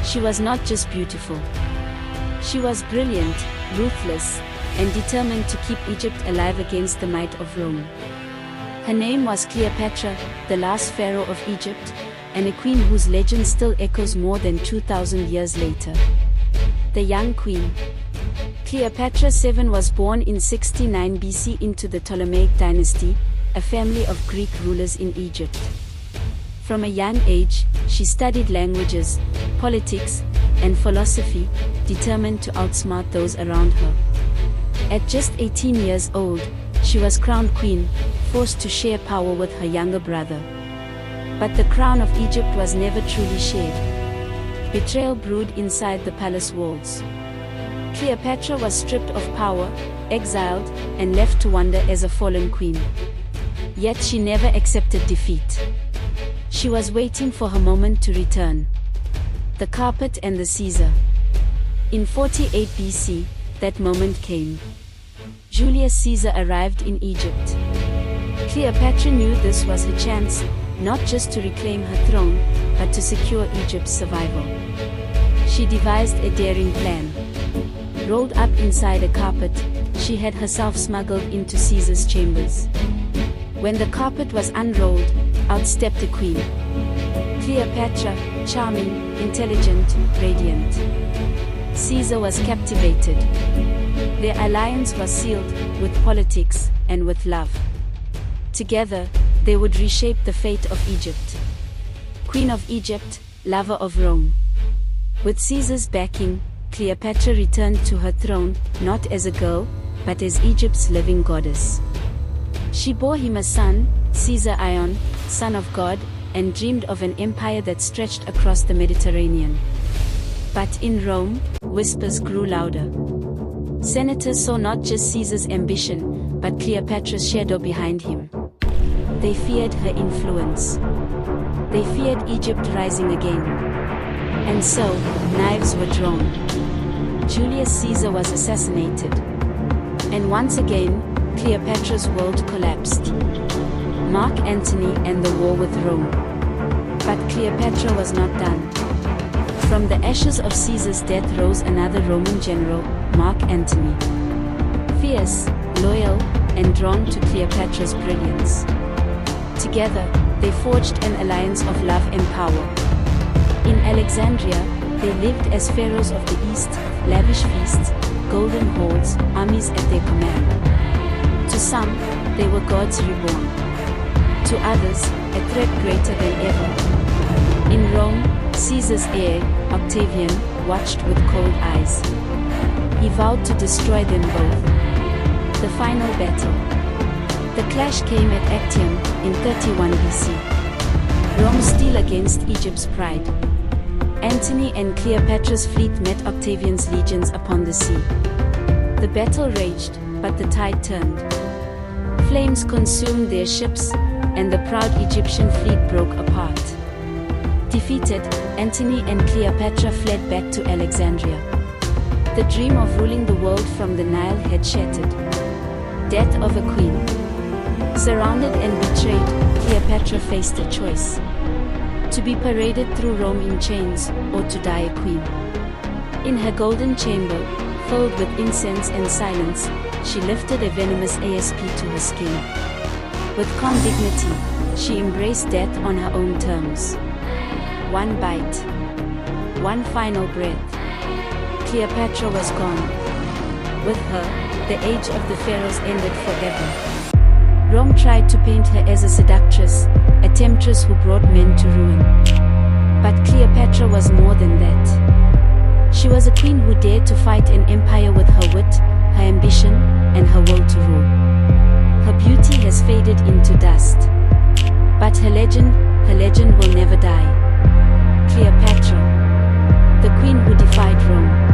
She was not just beautiful. She was brilliant, ruthless, and determined to keep Egypt alive against the might of Rome. Her name was Cleopatra, the last pharaoh of Egypt, and a queen whose legend still echoes more than 2,000 years later. The young queen. Cleopatra VII was born in 69 BC into the Ptolemaic dynasty, a family of Greek rulers in Egypt. From a young age, she studied languages, politics, and philosophy, determined to outsmart those around her. At just 18 years old, she was crowned queen, forced to share power with her younger brother. But the crown of Egypt was never truly shared. Betrayal brewed inside the palace walls. Cleopatra was stripped of power, exiled, and left to wander as a fallen queen. Yet she never accepted defeat. She was waiting for her moment to return. The carpet and the Caesar. In 48 BC, that moment came. Julius Caesar arrived in Egypt. Cleopatra knew this was her chance, not just to reclaim her throne, but to secure Egypt's survival. She devised a daring plan. Rolled up inside a carpet, she had herself smuggled into Caesar's chambers. When the carpet was unrolled, out stepped the queen. Cleopatra, charming, intelligent, radiant. Caesar was captivated. Their alliance was sealed, with politics, and with love. Together, they would reshape the fate of Egypt. Queen of Egypt, lover of Rome. With Caesar's backing, Cleopatra returned to her throne, not as a girl, but as Egypt's living goddess. She bore him a son, Caesar Ion, son of God, and dreamed of an empire that stretched across the Mediterranean. But in Rome, whispers grew louder. Senators saw not just Caesar's ambition, but Cleopatra's shadow behind him. They feared her influence. They feared Egypt rising again. And so, knives were drawn. Julius Caesar was assassinated. And once again, Cleopatra's world collapsed. Mark Antony and the war with Rome. But Cleopatra was not done. From the ashes of Caesar's death rose another Roman general, Mark Antony. Fierce, loyal, and drawn to Cleopatra's brilliance. Together, they forged an alliance of love and power. In Alexandria, they lived as pharaohs of the East, lavish feasts, golden halls, armies at their command. To some, they were gods reborn. To others, a threat greater than ever. In Rome, Caesar's heir, Octavian, watched with cold eyes. He vowed to destroy them both. The final battle. The clash came at Actium, in 31 BC. Rome's steel against Egypt's pride. Antony and Cleopatra's fleet met Octavian's legions upon the sea. The battle raged, but the tide turned. Flames consumed their ships, and the proud Egyptian fleet broke apart. Defeated, Antony and Cleopatra fled back to Alexandria. The dream of ruling the world from the Nile had shattered. Death of a queen. Surrounded and betrayed, Cleopatra faced a choice. To be paraded through Rome in chains, or to die a queen. In her golden chamber, filled with incense and silence, she lifted a venomous asp to her skin. With calm dignity, she embraced death on her own terms. One bite. One final breath. Cleopatra was gone. With her, the age of the pharaohs ended forever. Rome tried to paint her as a seductress, a temptress who brought men to ruin. But Cleopatra was more than that. She was a queen who dared to fight an empire with her wit, her ambition, and her will to rule. Her beauty has faded into dust. But her legend will never die. Cleopatra, the queen who defied Rome.